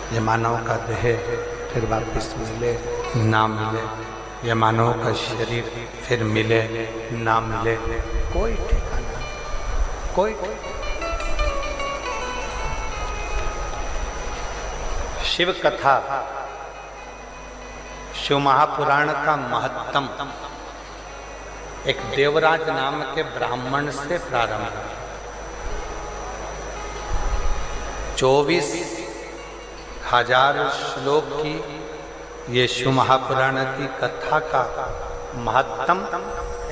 ये मानव का देह फिर वापस मिले ना मिले, ये मानव का शरीर फिर मिले ना मिले, कोई ठिकाना, कोई। शिव कथा, शिव महापुराण का महत्तम एक देवराज नाम के ब्राह्मण से प्रारंभ है। 24,000 श्लोक की ये शिव महापुराण की कथा का महत्तम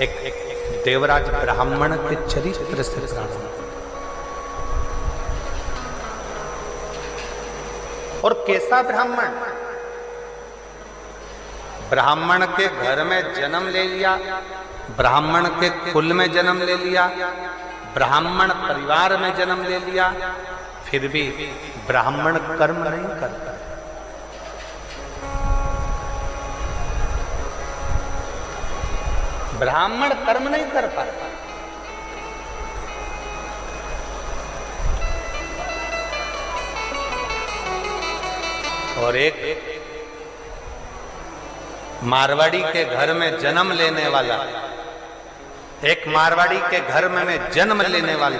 एक देवराज ब्राह्मण के चरित्र से प्रारंभ। और कैसा ब्राह्मण? ब्राह्मण के घर में जन्म ले लिया, ब्राह्मण के कुल में जन्म ले लिया, ब्राह्मण परिवार में जन्म ले लिया, फिर भी ब्राह्मण कर्म नहीं करता। ब्राह्मण कर्म नहीं कर पाता। और एक मारवाड़ी के घर में जन्म लेने वाला, एक मारवाड़ी के घर में जन्म लेने वाले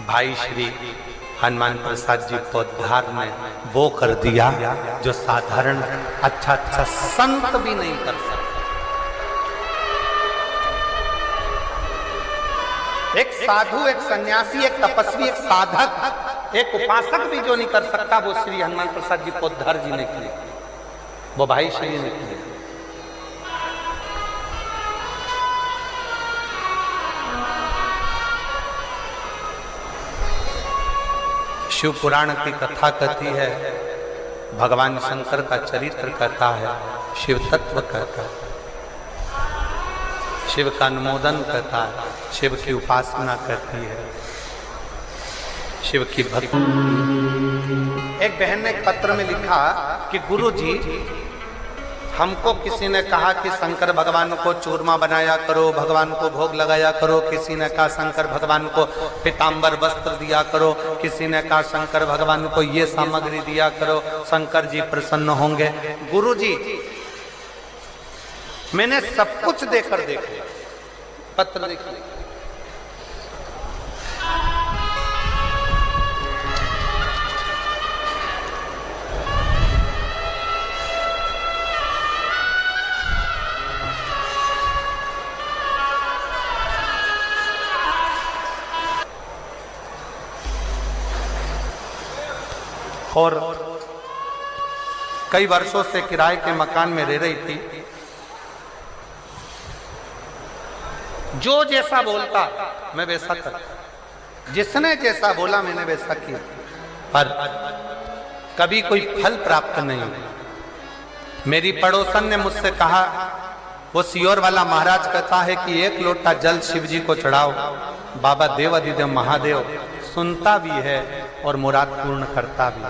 भाई श्री हनुमान प्रसाद जी पोद्दार ने वो कर दिया जो साधारण अच्छा संत भी नहीं कर सकता। एक साधु, एक सन्यासी, एक तपस्वी, एक साधक, एक उपासक भी जो नहीं कर सकता, वो श्री हनुमान प्रसाद जी पोद्दार जी ने किया, वो भाई श्री ने किया। शिव पुराण की कथा कहती है, भगवान शंकर का चरित्र कहता है, शिव तत्व कहता है, शिव का अनुमोदन कहता है, शिव की उपासना करती है, शिव की भक्ति। एक बहन ने एक पत्र में लिखा कि गुरु जी, हमको किसी ने कहा कि शंकर भगवान को चूरमा बनाया करो, भगवान को भोग लगाया करो, किसी ने कहा शंकर भगवान को पीतांबर वस्त्र दिया करो, किसी ने कहा शंकर भगवान को ये सामग्री दिया करो, शंकर जी प्रसन्न होंगे। गुरु जी, मैंने सब कुछ देकर देख लिया, पत्र देख लिया, और कई वर्षों से किराए के मकान में रह रही थी। जो जैसा बोलता मैं वैसा करता, जिसने जैसा बोला मैंने वैसा किया, पर कभी कोई फल प्राप्त नहीं। मेरी पड़ोसन ने मुझसे कहा, वो सियोर वाला महाराज कहता है कि 1 लोटा जल शिव जी को चढ़ाओ, बाबा देव अधिदेव महादेव सुनता भी है और मुराद पूर्ण करता भी।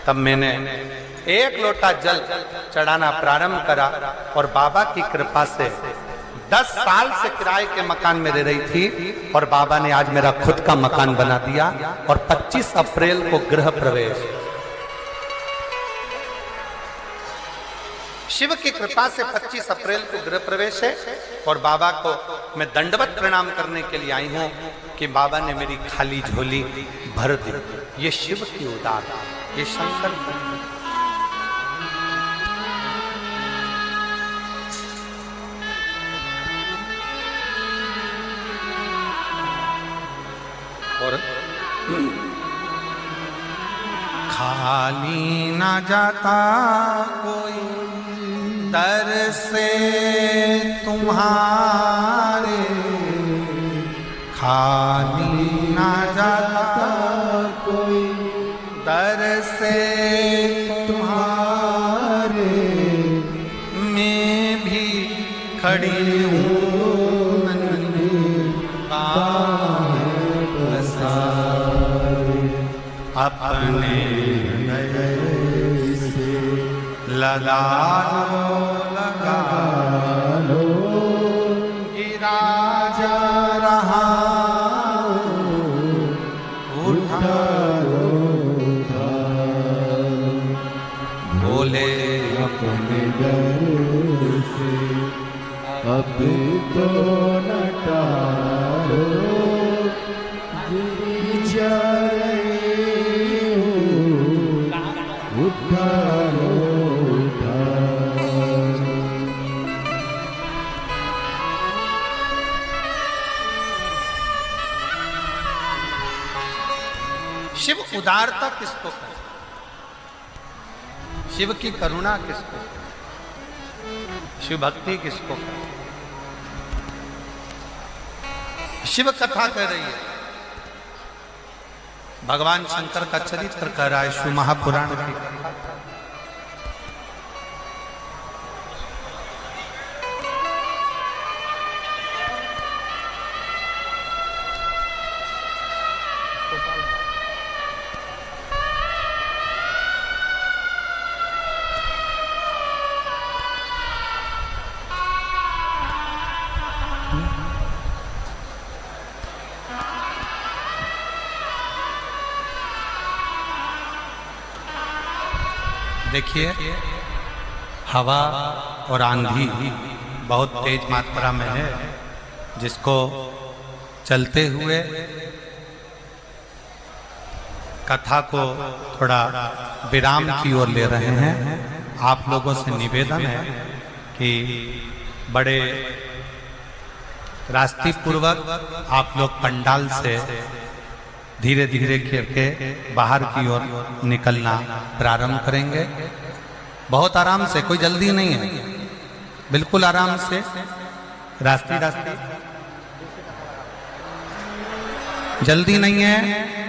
तब मैंने 1 लोटा जल चढ़ाना प्रारंभ करा और बाबा की कृपा से 10 साल से किराए के मकान में रह रही थी और बाबा ने आज मेरा खुद का मकान बना दिया। और 25 अप्रैल को गृह प्रवेश, शिव की कृपा से 25 अप्रैल को गृह प्रवेश है। और बाबा को मैं दंडवत प्रणाम करने के लिए आई हूं कि बाबा ने मेरी खाली झोली भर दी। ये शिव की उदारता, ये शंकर की। और खाली ना जाता कोई दर से तुम्हारे, खाली ना जाता कोई दर से तुम्हारे, मैं भी खड़ी हूँ अपने लगा लो गिरा जा रहा उठा लो उदारता किसको कहे, शिव की करुणा किसको कहे, शिव भक्ति किसको कहे। शिव कथा कह रही है, भगवान शंकर का चरित्र कह रहा है शिव महापुराण की कथा। देखिए, हवा और आंधी बहुत तेज मात्रा में है, जिसको चलते हुए कथा को थोड़ा विराम की ओर ले रहे हैं। आप लोगों से निवेदन है कि बड़े रास्ते पूर्वक आप लोग पंडाल से धीरे धीरे करके बाहर की ओर निकलना प्रारंभ करेंगे। बहुत आराम से, कोई जल्दी नहीं है, बिल्कुल आराम से, रास्ते जल्दी नहीं है,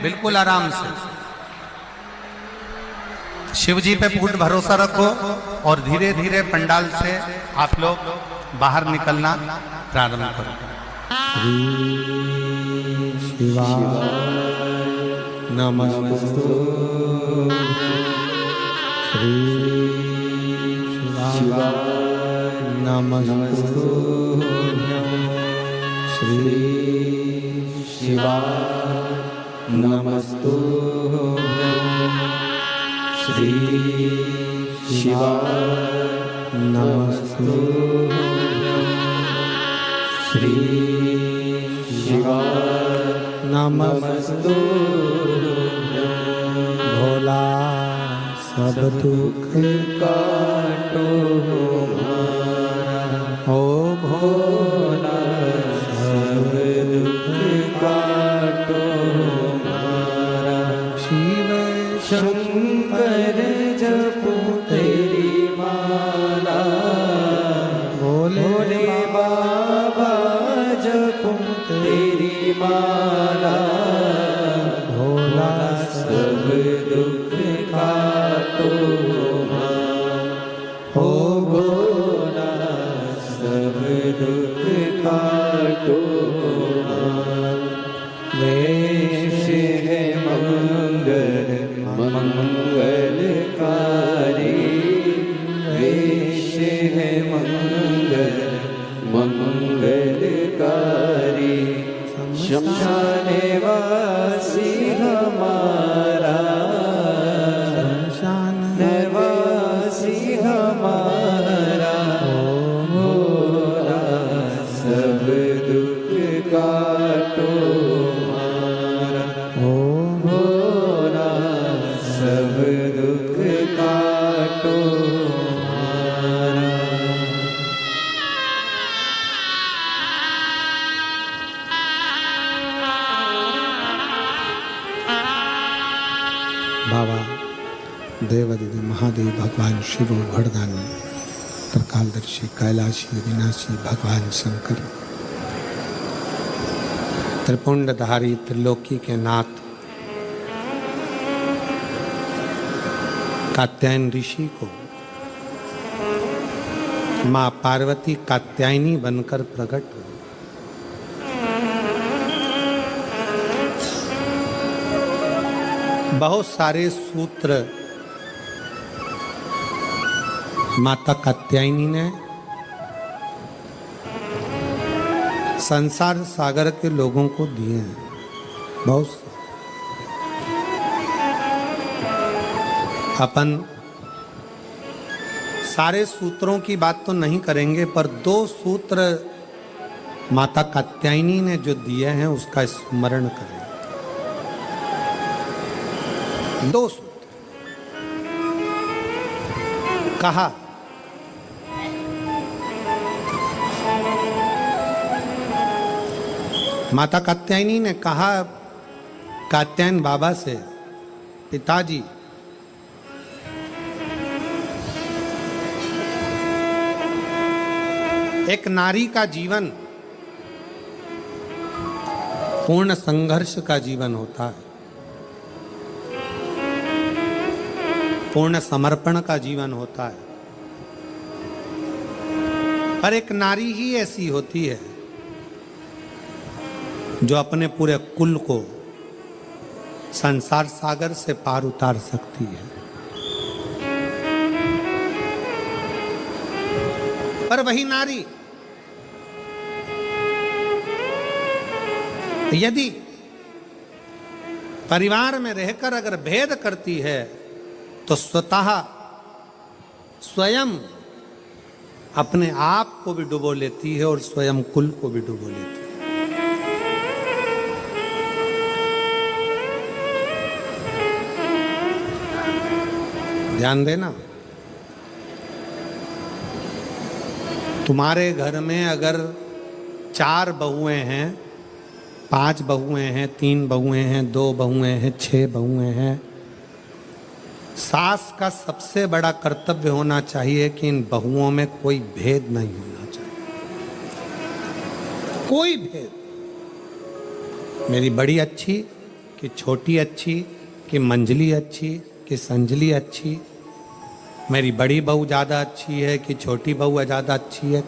बिल्कुल आराम से। शिव जी पे पूर्ण भरोसा रखो और धीरे धीरे पंडाल से आप लोग बाहर निकलना प्रारंभ करो। नमस्तु श्री शिवाय नमस्तु श्री शिवाय नमस्तु श्री शिवाय नमस्तु श्री शिवाय नमस्तु। भोला सब दुख काटो ओ भोला सब दुख काटो मारा। शिव शंकर जपो तेरी माला, भोले बाबा जपो तेरी माला। भोला सब दुख काटो हो भोला सब दुख काटो। वेश है मंगल मंगलकारी, वेश है मंगल मंगलकारी। शमशान वासी हमारा, शमशान वासी हमारा। भोला सब दुख काटो मारा, ओ भोला सब दुख काटो मारा। बाबा देवादिदेव महादेव भगवान शिव भरदानी त्रिकालदर्शी कैलाशी अविनाशी भगवान शंकर, त्रिपुंडधारी त्रिलोकी के नाथ कात्यायन ऋषि को माँ पार्वती कात्यायनी बनकर प्रकट हुई। बहुत सारे सूत्र माता कात्यायनी ने संसार सागर के लोगों को दिए हैं। बहुत अपन सारे सूत्रों की बात तो नहीं करेंगे, पर दो सूत्र माता कात्यायनी ने जो दिए हैं उसका स्मरण करें। दो सूत्र कहा, माता कात्यायनी ने कहा कात्यायन बाबा से पिताजी, एक नारी का जीवन पूर्ण संघर्ष का जीवन होता है, पूर्ण समर्पण का जीवन होता है। पर एक नारी ही ऐसी होती है जो अपने पूरे कुल को संसार सागर से पार उतार सकती है। पर वही नारी यदि परिवार में रहकर अगर भेद करती है तो स्वतः स्वयं अपने आप को भी डुबो लेती है और स्वयं कुल को भी डुबो लेती है। ध्यान देना, तुम्हारे घर में अगर 4 बहुएं हैं, 5 बहुएं हैं, 3 बहुएं हैं, 2 बहुएं हैं, 6 बहुएं हैं, सास का सबसे बड़ा कर्तव्य होना चाहिए कि इन बहुओं में कोई भेद नहीं होना चाहिए। कोई भेद, मेरी बड़ी अच्छी कि छोटी अच्छी, कि मंजली अच्छी कि संजली अच्छी, मेरी बड़ी बहू ज्यादा अच्छी है कि छोटी बहू ज्यादा अच्छी है।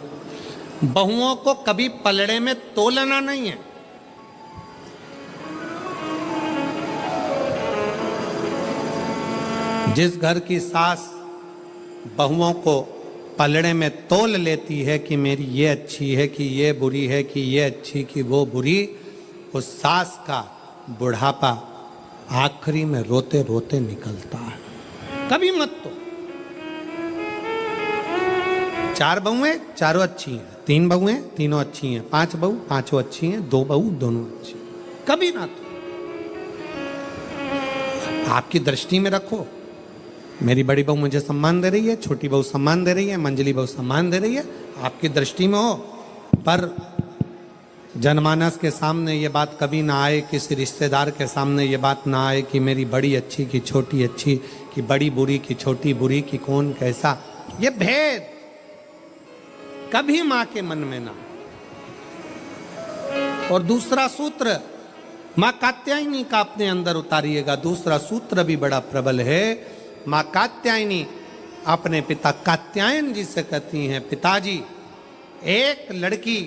बहुओं को कभी पलड़े में तोलना नहीं है। जिस घर की सास बहुओं को पलड़े में तोल लेती है कि मेरी ये अच्छी है कि ये बुरी है, कि ये अच्छी कि वो बुरी, उस सास का बुढ़ापा आखिरी में रोते रोते निकलता है। कभी मत तो 4 बहुएं चारों अच्छी हैं, 3 बहुएं तीनों अच्छी हैं, 5 बहू पांचों अच्छी हैं, 2 बहू दोनों अच्छी हैं। कभी ना तो आपकी दृष्टि में रखो, मेरी बड़ी बहू मुझे सम्मान दे रही है, छोटी बहू सम्मान दे रही है, मंजली बहू सम्मान दे रही है, आपकी दृष्टि में हो। पर जनमानस के सामने ये बात कभी ना आए, किसी रिश्तेदार के सामने ये बात ना आए कि मेरी बड़ी अच्छी कि छोटी अच्छी, कि बड़ी बुरी कि छोटी बुरी, कि कौन कैसा, ये भेद कभी मां के मन में ना। और दूसरा सूत्र मां कात्यायनी का अपने अंदर उतारिएगा। दूसरा सूत्र भी बड़ा प्रबल है। मां कात्यायनी अपने पिता कात्यायन जी से कहती हैं, पिताजी, एक लड़की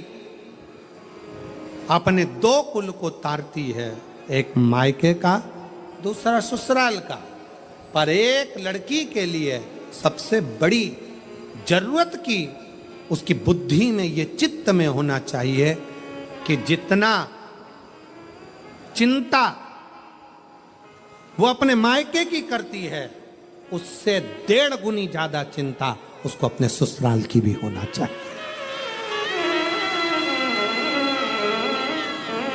अपने 2 कुल को तारती है, एक मायके का दूसरा ससुराल का। पर एक लड़की के लिए सबसे बड़ी जरूरत की उसकी बुद्धि में ये चित्त में होना चाहिए कि जितना चिंता वो अपने मायके की करती है उससे 1.5 गुनी ज्यादा चिंता उसको अपने ससुराल की भी होना चाहिए।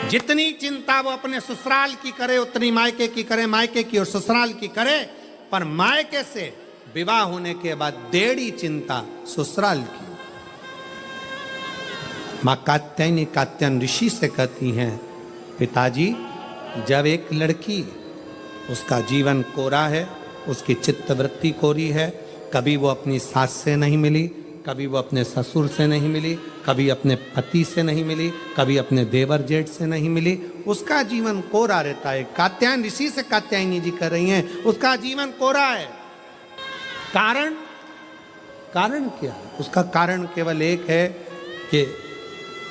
जितनी चिंता वो अपने ससुराल की करे उतनी मायके की करे, मायके की और ससुराल की करे। पर मायके से विवाह होने के बाद 1.5 चिंता ससुराल की। मां कात्यायनी कात्यायन ऋषि से कहती हैं, पिताजी, जब एक लड़की, उसका जीवन कोरा है, उसकी चित्तवृत्ति कोरी है, कभी वो अपनी सास से नहीं मिली, कभी वो अपने ससुर से नहीं मिली, कभी अपने पति से नहीं मिली, कभी अपने देवर जेठ से नहीं मिली, उसका जीवन कोरा रहता है। कात्यायन ऋषि से कात्यायनी जी कर रही हैं, उसका जीवन कोरा है। कारण क्या है? उसका कारण केवल एक है कि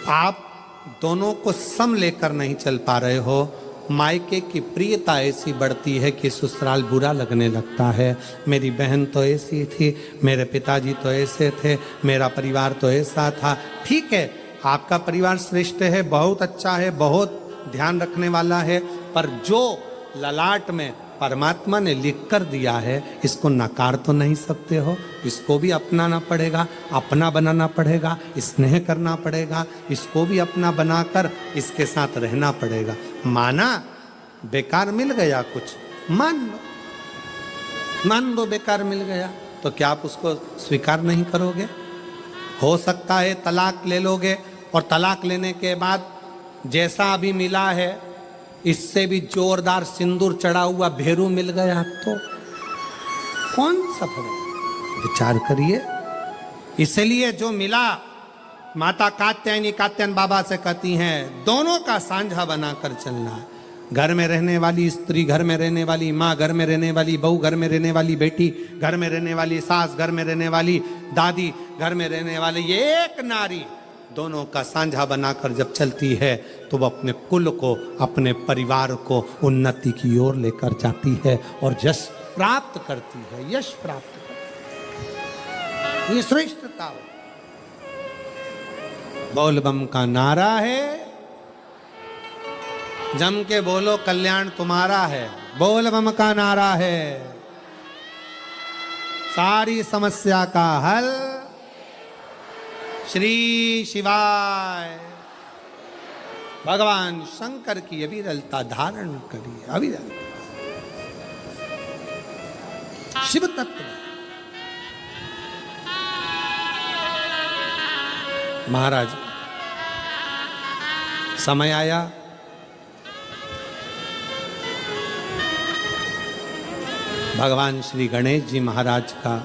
आप दोनों को सम लेकर नहीं चल पा रहे हो। मायके की प्रियता ऐसी बढ़ती है कि ससुराल बुरा लगने लगता है। मेरी बहन तो ऐसी थी, मेरे पिताजी तो ऐसे थे, मेरा परिवार तो ऐसा था। ठीक है, आपका परिवार श्रेष्ठ है, बहुत अच्छा है, बहुत ध्यान रखने वाला है, पर जो ललाट में परमात्मा ने लिख कर दिया है इसको नकार तो नहीं सकते हो। इसको भी अपनाना पड़ेगा, अपना बनाना पड़ेगा, स्नेह करना पड़ेगा, इसको भी अपना बनाकर इसके साथ रहना पड़ेगा। माना बेकार मिल गया कुछ, मान लो बेकार मिल गया, तो क्या आप उसको स्वीकार नहीं करोगे? हो सकता है तलाक ले लोगे और तलाक लेने के बाद जैसा अभी मिला है इससे भी जोरदार सिंदूर चढ़ा हुआ भेरू मिल गया तो कौन सा फर्क? विचार करिए। इसलिए जो मिला, माता कात्यायनी कात्यायन बाबा से कहती हैं दोनों का सांझा बनाकर चलना। घर में रहने वाली स्त्री, घर में रहने वाली माँ, घर में रहने वाली बहू, घर में रहने वाली बेटी, घर में रहने वाली सास, घर में रहने वाली दादी, घर में रहने वाली ये एक नारी, दोनों का सांझा बनाकर जब चलती है तो वो अपने कुल को, अपने परिवार को उन्नति की ओर लेकर जाती है और यश प्राप्त करती है, यश प्राप्त करती है। ये श्रेष्ठता बोल बम का नारा है। जम के बोलो कल्याण तुम्हारा है। बोल बम का नारा है। सारी समस्या का हल श्री शिवाय। भगवान शंकर की अविरलता धारण करिए। अविरल शिव तत्व महाराज, समय आया भगवान श्री गणेश जी महाराज का